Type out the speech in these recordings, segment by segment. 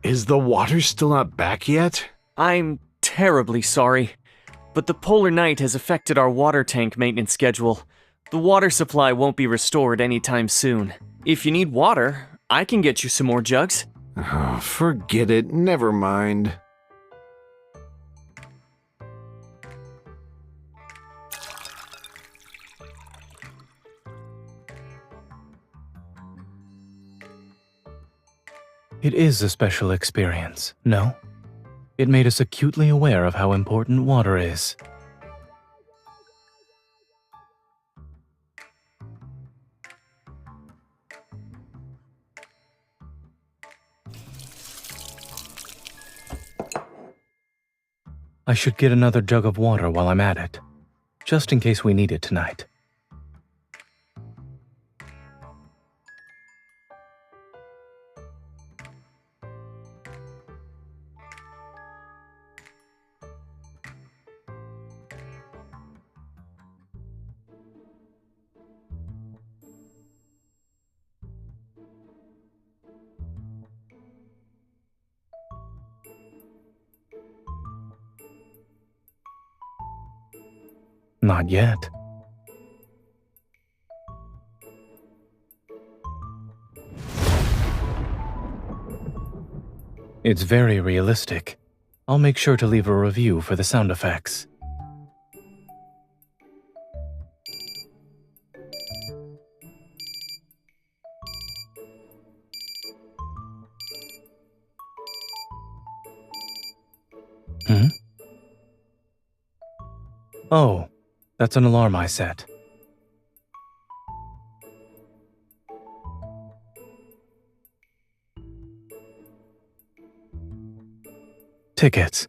Is the water still not back yet? I'm terribly sorry, but the polar night has affected our water tank maintenance schedule. The water supply won't be restored anytime soon. If you need water, I can get you some more jugs. Oh, forget it. Never mind. It is a special experience, no? It made us acutely aware of how important water is. I should get another jug of water while I'm at it, just in case we need it tonight. Not yet. It's very realistic. I'll make sure to leave a review for the sound effects. Oh, that's an alarm I set. Tickets.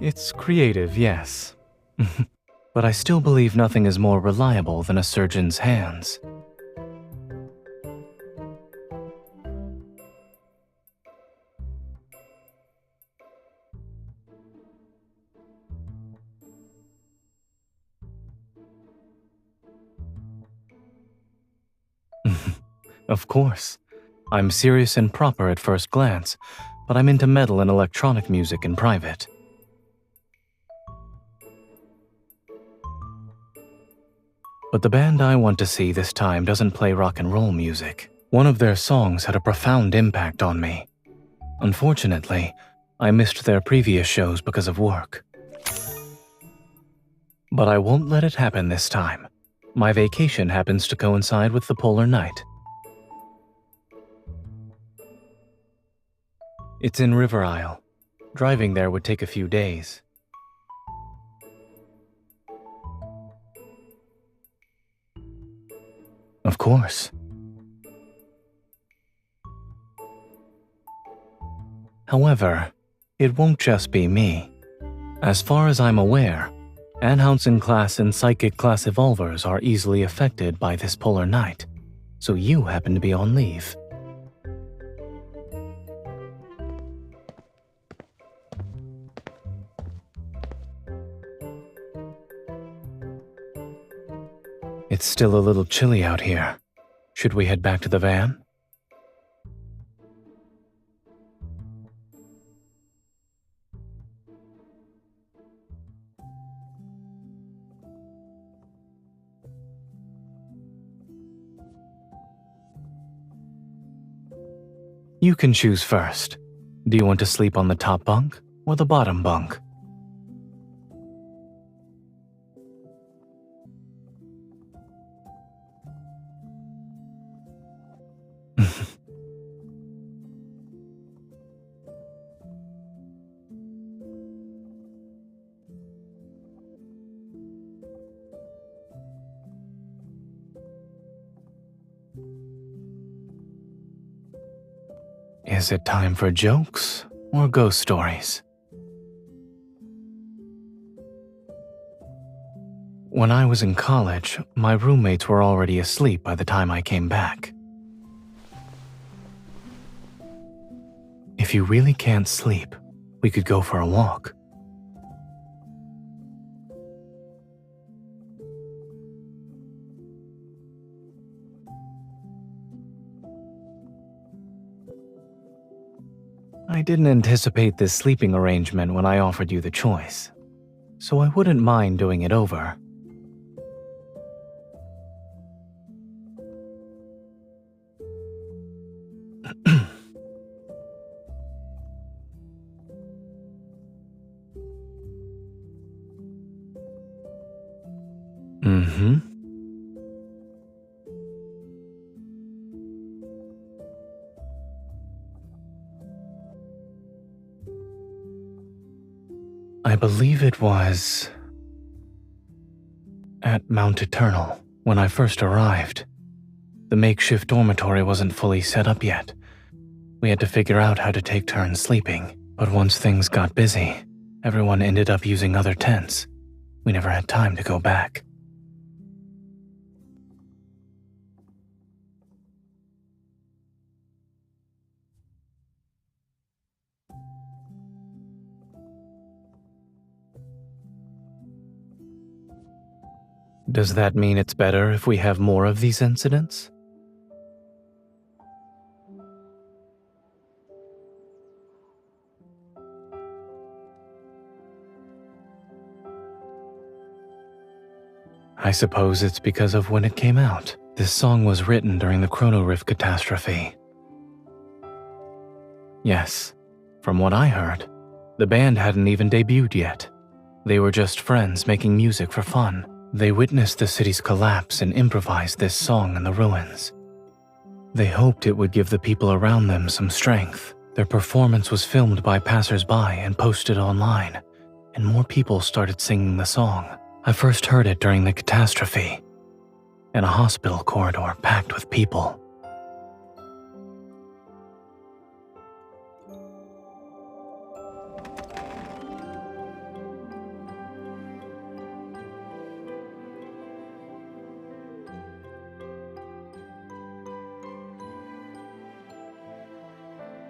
It's creative, yes. But I still believe nothing is more reliable than a surgeon's hands. Of course. I'm serious and proper at first glance, but I'm into metal and electronic music in private. But the band I want to see this time doesn't play rock and roll music. One of their songs had a profound impact on me. Unfortunately, I missed their previous shows because of work. But I won't let it happen this time. My vacation happens to coincide with the polar night. It's in River Isle. Driving there would take a few days. Of course. However, it won't just be me. As far as I'm aware, Anhunsen class and Psychic class evolvers are easily affected by this polar night, so you happen to be on leave. It's still a little chilly out here. Should we head back to the van? You can choose first. Do you want to sleep on the top bunk or the bottom bunk? Is it time for jokes or ghost stories? When I was in college, my roommates were already asleep by the time I came back. If you really can't sleep, we could go for a walk. I didn't anticipate this sleeping arrangement when I offered you the choice, so I wouldn't mind doing it over. Mm-hmm. I believe it was at Mount Eternal when I first arrived. The makeshift dormitory wasn't fully set up yet. We had to figure out how to take turns sleeping, but once things got busy, everyone ended up using other tents. We never had time to go back. Does that mean it's better if we have more of these incidents? I suppose it's because of when it came out. This song was written during the Chrono Rift catastrophe. Yes, from what I heard, the band hadn't even debuted yet. They were just friends making music for fun. They witnessed the city's collapse and improvised this song in the ruins. They hoped it would give the people around them some strength. Their performance was filmed by passers-by and posted online, and more people started singing the song. I first heard it during the catastrophe, in a hospital corridor packed with people.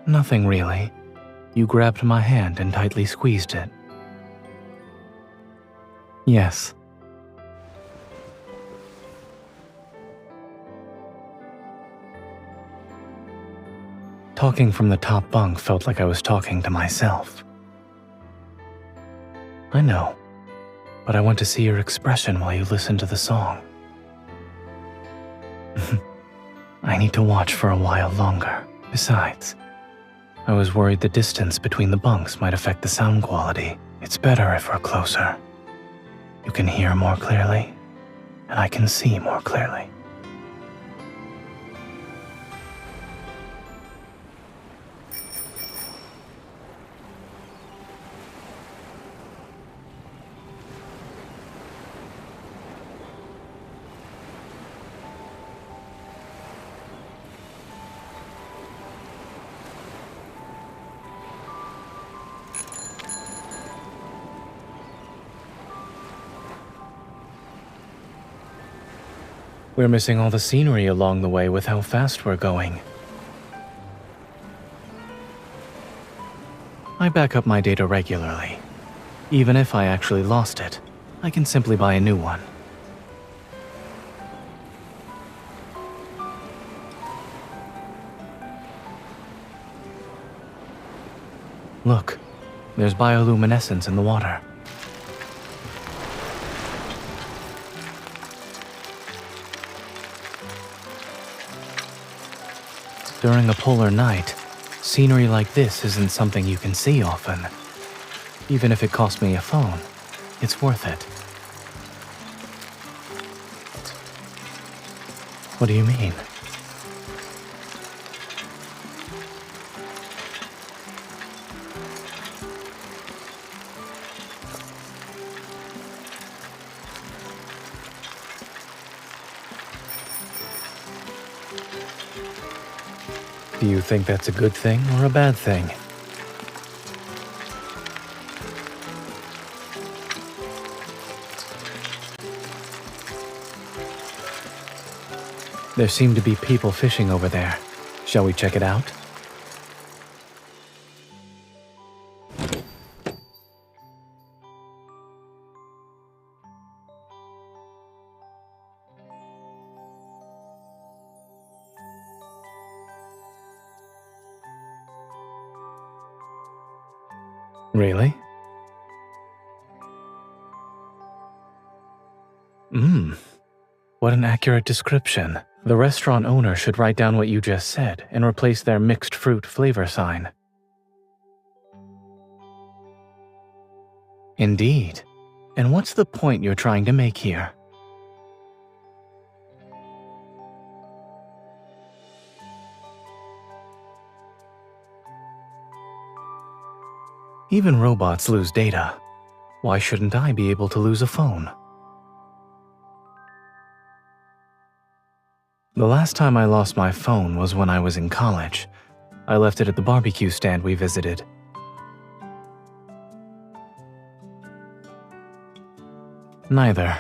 Nothing really. You grabbed my hand and tightly squeezed it. Yes. Talking from the top bunk felt like I was talking to myself. I know, but I want to see your expression while you listen to the song. I need to watch for a while longer. Besides, I was worried the distance between the bunks might affect the sound quality. It's better if we're closer. You can hear more clearly, and I can see more clearly. We're missing all the scenery along the way with how fast we're going. I back up my data regularly. Even if I actually lost it, I can simply buy a new one. Look, there's bioluminescence in the water. During a polar night, scenery like this isn't something you can see often. Even if it costs me a phone, it's worth it. What do you mean? Do you think that's a good thing or a bad thing? There seem to be people fishing over there. Shall we check it out? Really? What an accurate description. The restaurant owner should write down what you just said and replace their mixed fruit flavor sign. Indeed. And what's the point you're trying to make here? Even robots lose data. Why shouldn't I be able to lose a phone? The last time I lost my phone was when I was in college. I left it at the barbecue stand we visited. Neither.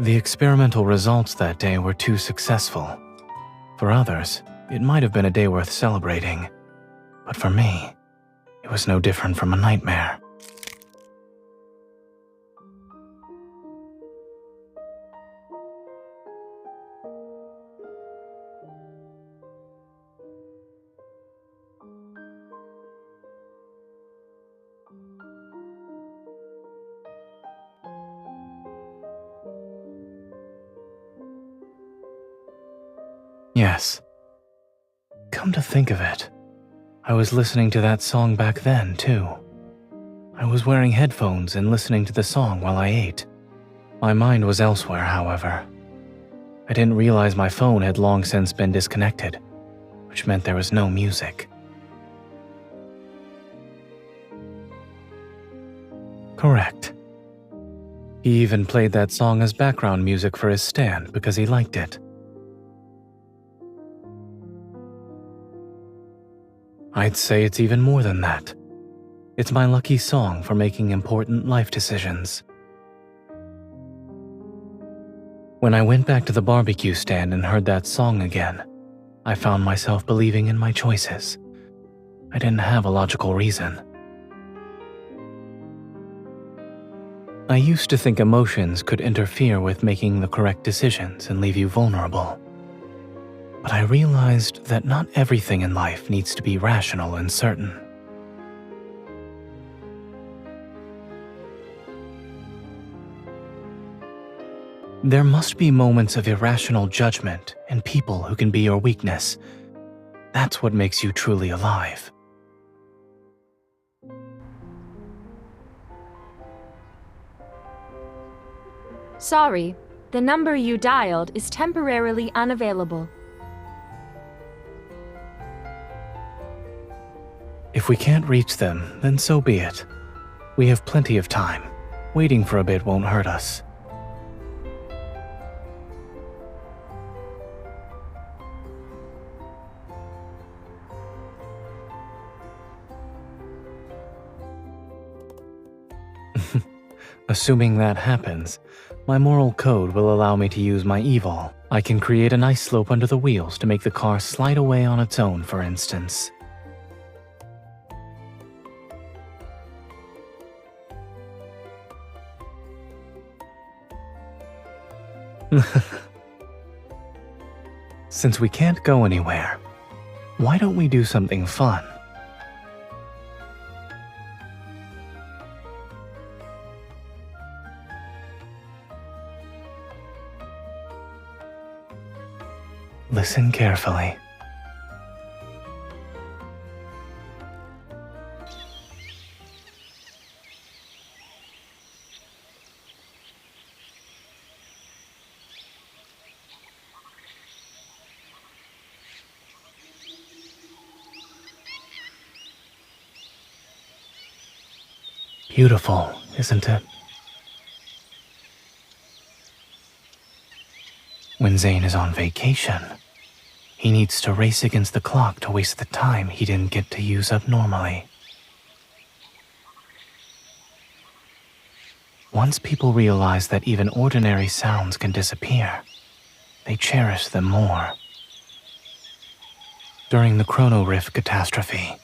The experimental results that day were too successful. For others, it might have been a day worth celebrating. But for me, it was no different from a nightmare. Yes. Come to think of it, I was listening to that song back then, too. I was wearing headphones and listening to the song while I ate. My mind was elsewhere, however. I didn't realize my phone had long since been disconnected, which meant there was no music. Correct. He even played that song as background music for his stand because he liked it. I'd say it's even more than that. It's my lucky song for making important life decisions. When I went back to the barbecue stand and heard that song again, I found myself believing in my choices. I didn't have a logical reason. I used to think emotions could interfere with making the correct decisions and leave you vulnerable. But I realized that not everything in life needs to be rational and certain. There must be moments of irrational judgment and people who can be your weakness. That's what makes you truly alive. Sorry, the number you dialed is temporarily unavailable. If we can't reach them, then so be it. We have plenty of time. Waiting for a bit won't hurt us. Assuming that happens, my moral code will allow me to use my evil. I can create a nice slope under the wheels to make the car slide away on its own, for instance. Since we can't go anywhere, why don't we do something fun? Listen carefully. Beautiful, isn't it? When Zayne is on vacation, he needs to race against the clock to waste the time he didn't get to use up normally. Once people realize that even ordinary sounds can disappear, they cherish them more. During the chrono rift catastrophe,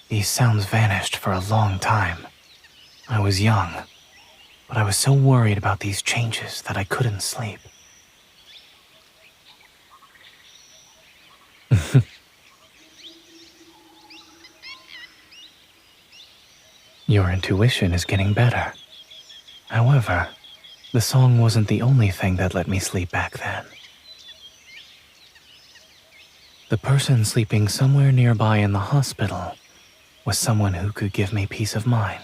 these sounds vanished for a long time. I was young, but I was so worried about these changes that I couldn't sleep. Your intuition is getting better. However, the song wasn't the only thing that let me sleep back then. The person sleeping somewhere nearby in the hospital was someone who could give me peace of mind.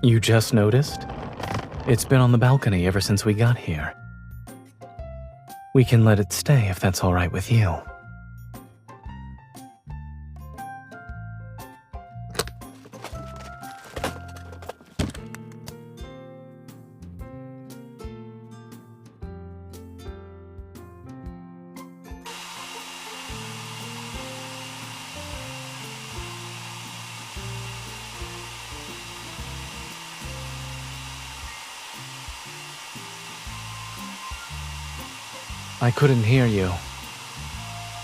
You just noticed? It's been on the balcony ever since we got here. We can let it stay if that's all right with you. I couldn't hear you.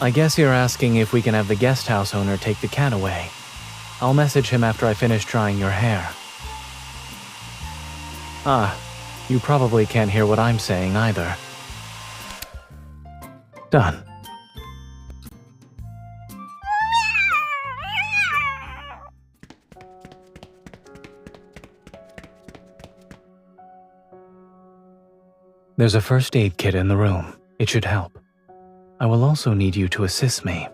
I guess you're asking if we can have the guest house owner take the cat away. I'll message him after I finish drying your hair. Ah, you probably can't hear what I'm saying either. Done. There's a first aid kit in the room. It should help. I will also need you to assist me.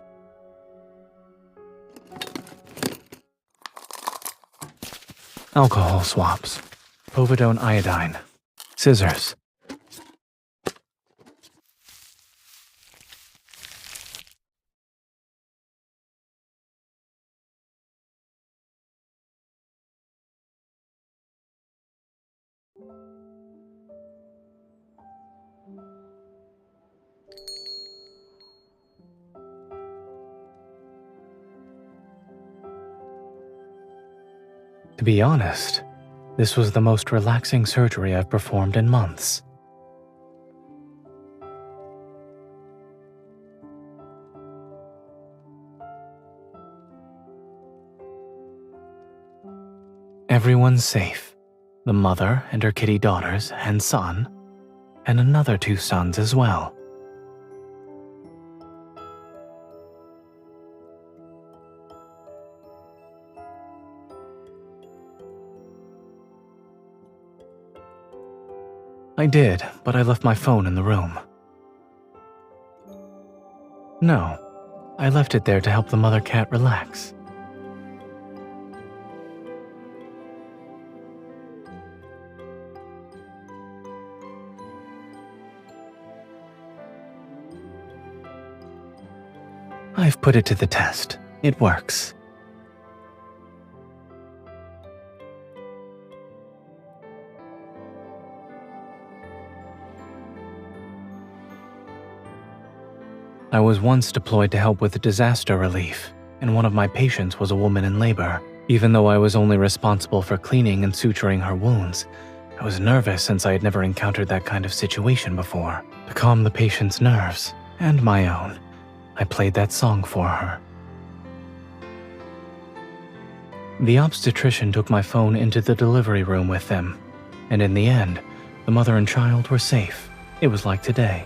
Alcohol swabs, povidone iodine, scissors. To be honest, this was the most relaxing surgery I've performed in months. Everyone's safe. The mother and her kitty daughters and son, and another 2 sons as well. I did, but I left my phone in the room. No, I left it there to help the mother cat relax. I've put it to the test. It works. I was once deployed to help with disaster relief, and one of my patients was a woman in labor. Even though I was only responsible for cleaning and suturing her wounds, I was nervous since I had never encountered that kind of situation before. To calm the patient's nerves, and my own, I played that song for her. The obstetrician took my phone into the delivery room with them, and in the end, the mother and child were safe. It was like today.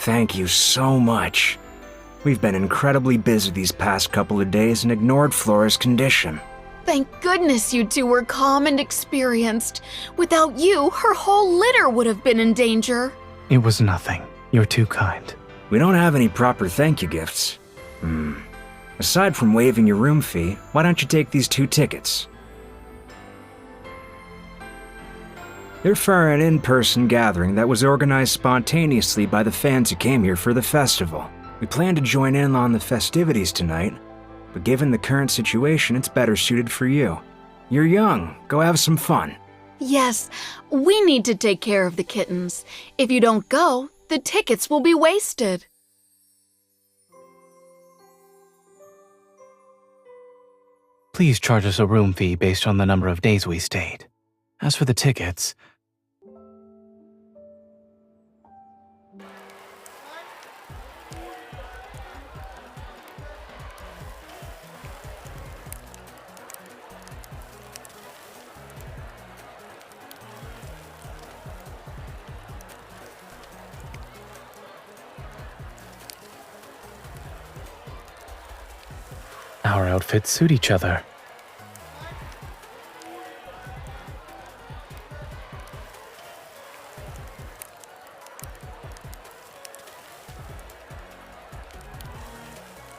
Thank you so much. We've been incredibly busy these past couple of days and ignored Flora's condition. Thank goodness you two were calm and experienced. Without you, her whole litter would have been in danger. It was nothing. You're too kind. We don't have any proper thank you gifts. Aside from waiving your room fee, why don't you take these 2 tickets? They're for an in-person gathering that was organized spontaneously by the fans who came here for the festival. We plan to join in on the festivities tonight, but given the current situation, it's better suited for you. You're young. Go have some fun. Yes, we need to take care of the kittens. If you don't go, the tickets will be wasted. Please charge us a room fee based on the number of days we stayed. As for the tickets, our outfits suit each other.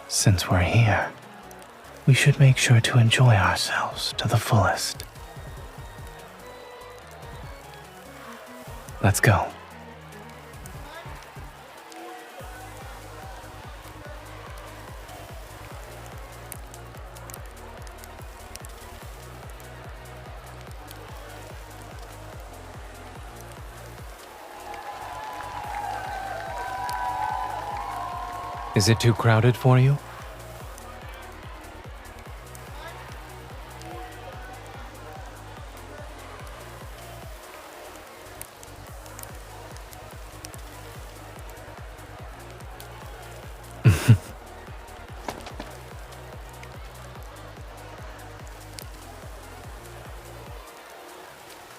Since we're here, we should make sure to enjoy ourselves to the fullest. Let's go. Is it too crowded for you?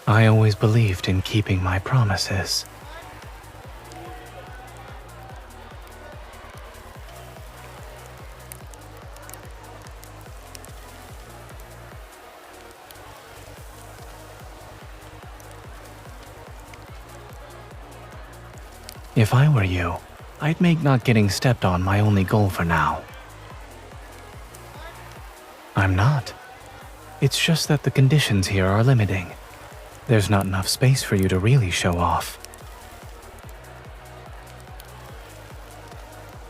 I always believed in keeping my promises. If I were you, I'd make not getting stepped on my only goal for now. I'm not. It's just that the conditions here are limiting. There's not enough space for you to really show off.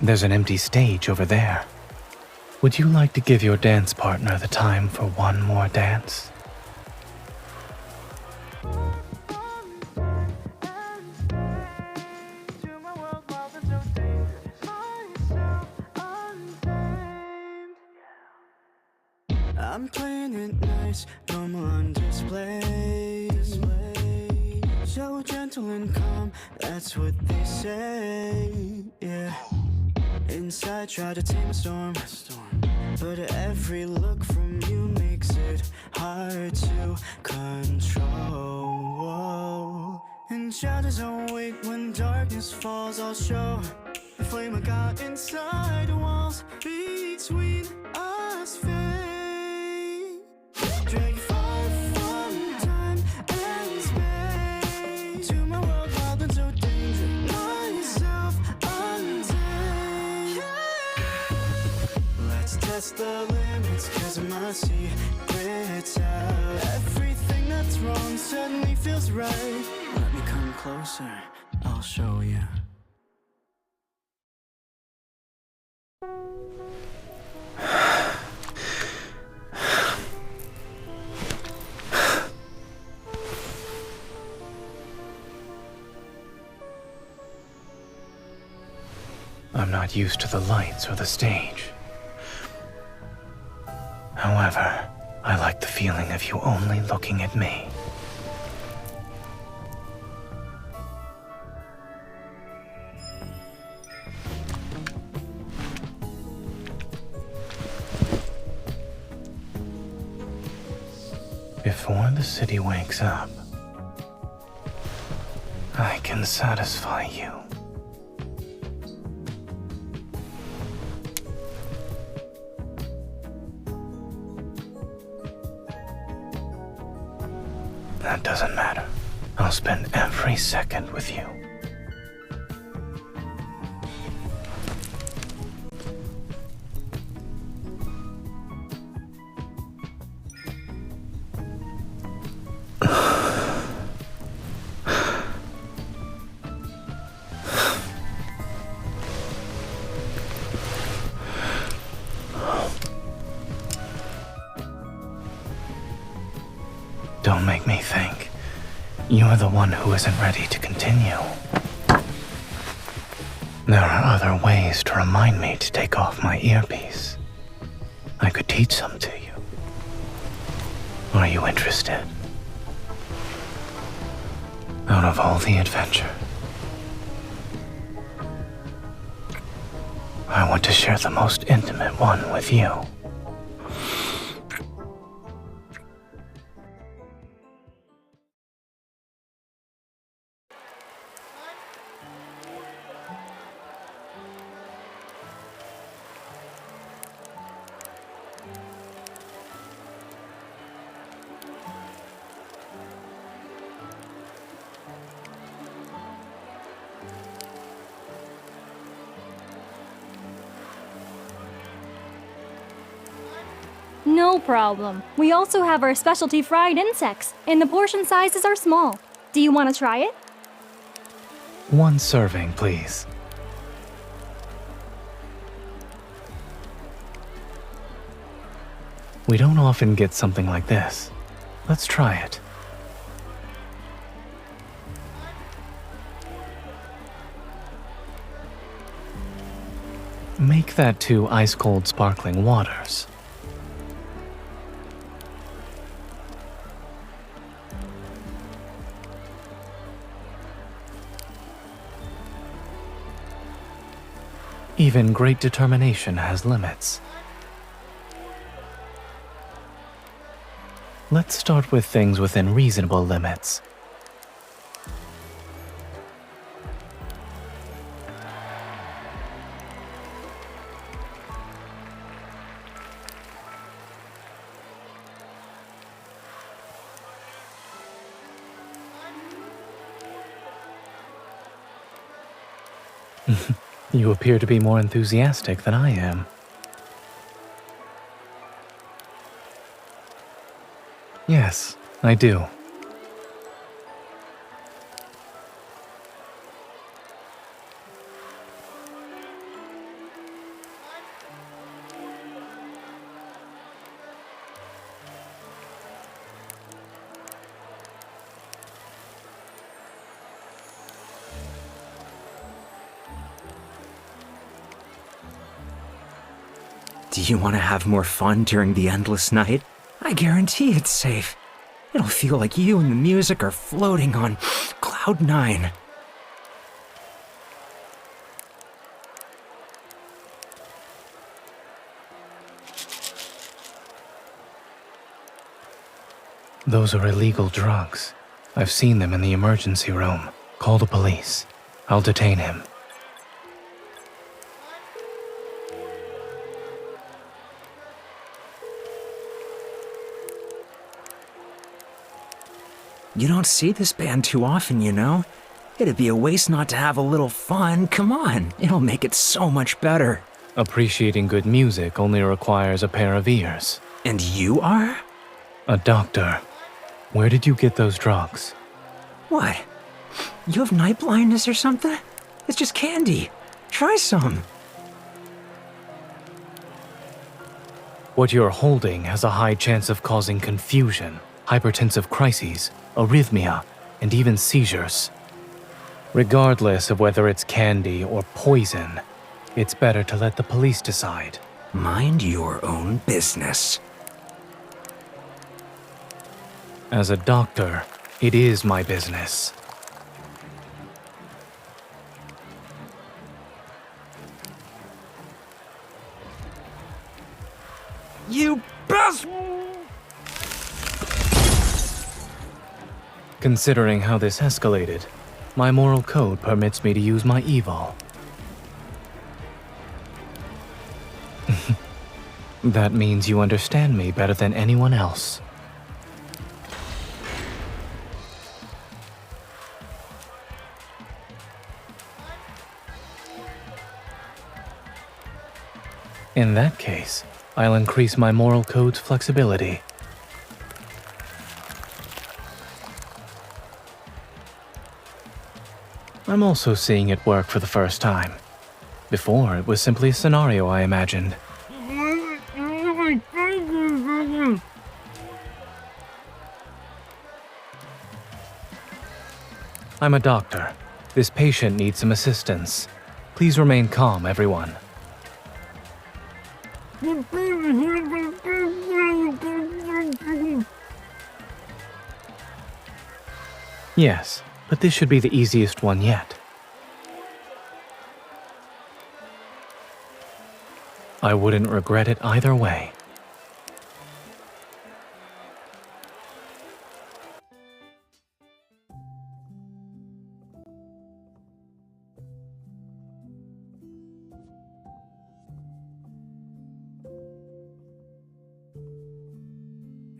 There's an empty stage over there. Would you like to give your dance partner the time for one more dance? I'm playing it nice, normal on display. So gentle and calm, that's what they say, yeah. Inside try to tame a storm, but every look from you makes it hard to control. And shadows awake when darkness falls, I'll show the flame I got inside the walls between us fade. Drag you far from time and space to my world, wild and so dangerous. Myself untamed. Let's test the limits, cause of my secrets out. Everything that's wrong suddenly feels right. Let me come closer, I'll show you. I'm not used to the lights or the stage. However, I like the feeling of you only looking at me. Before the city wakes up, I can satisfy you. That doesn't matter. I'll spend every second with you. You're the one who isn't ready to continue. There are other ways to remind me to take off my earpiece. I could teach some to you. Are you interested? Out of all the adventure, I want to share the most intimate one with you. No problem. We also have our specialty fried insects, and the portion sizes are small. Do you want to try it? One serving, please. We don't often get something like this. Let's try it. Make that 2 ice-cold sparkling waters. Even great determination has limits. Let's start with things within reasonable limits. You appear to be more enthusiastic than I am. Yes, I do. Do you want to have more fun during the endless night? I guarantee it's safe. It'll feel like you and the music are floating on Cloud 9. Those are illegal drugs. I've seen them in the emergency room. Call the police. I'll detain him. You don't see this band too often, you know? It'd be a waste not to have a little fun. Come on, it'll make it so much better. Appreciating good music only requires a pair of ears. And you are? A doctor. Where did you get those drugs? What? You have night blindness or something? It's just candy. Try some. What you're holding has a high chance of causing confusion, hypertensive crises, arrhythmia, and even seizures. Regardless of whether it's candy or poison, it's better to let the police decide. Mind your own business. As a doctor, it is my business. You best... Considering how this escalated, my moral code permits me to use my evil. That means you understand me better than anyone else. In that case, I'll increase my moral code's flexibility. I'm also seeing it work for the first time. Before, it was simply a scenario I imagined. I'm a doctor. This patient needs some assistance. Please remain calm, everyone. Yes, but this should be the easiest one yet. I wouldn't regret it either way.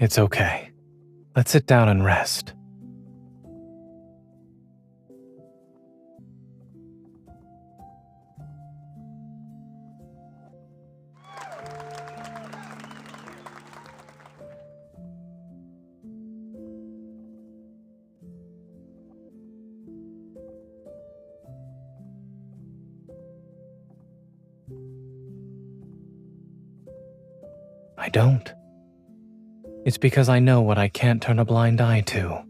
It's okay. Let's sit down and rest. I don't. It's because I know what I can't turn a blind eye to.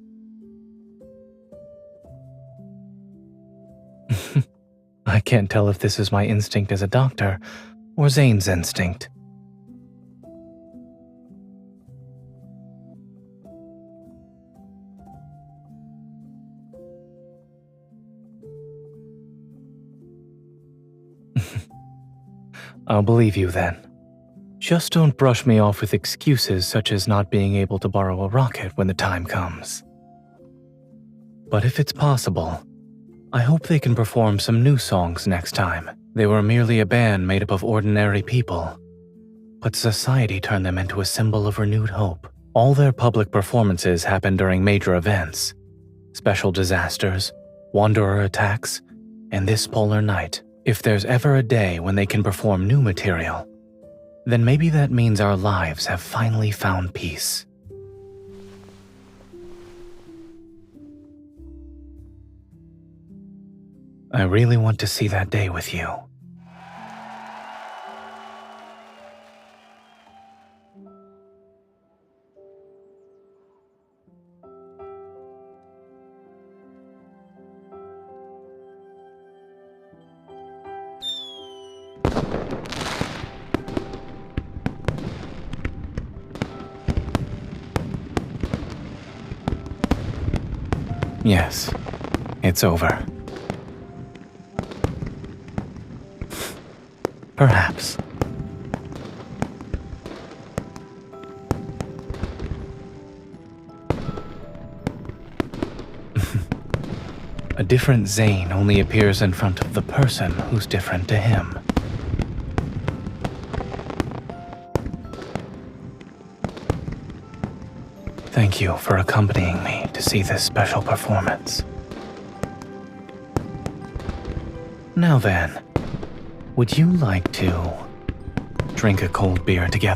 I can't tell if this is my instinct as a doctor or Zayne's instinct. I'll believe you then. Just don't brush me off with excuses such as not being able to borrow a rocket when the time comes. But if it's possible, I hope they can perform some new songs next time. They were merely a band made up of ordinary people, but society turned them into a symbol of renewed hope. All their public performances happen during major events, special disasters, wanderer attacks, and this polar night. If there's ever a day when they can perform new material, then maybe that means our lives have finally found peace. I really want to see that day with you. Yes, it's over. Perhaps. A different Zayne only appears in front of the person who's different to him. Thank you for accompanying me to see this special performance. Now then, would you like to drink a cold beer together?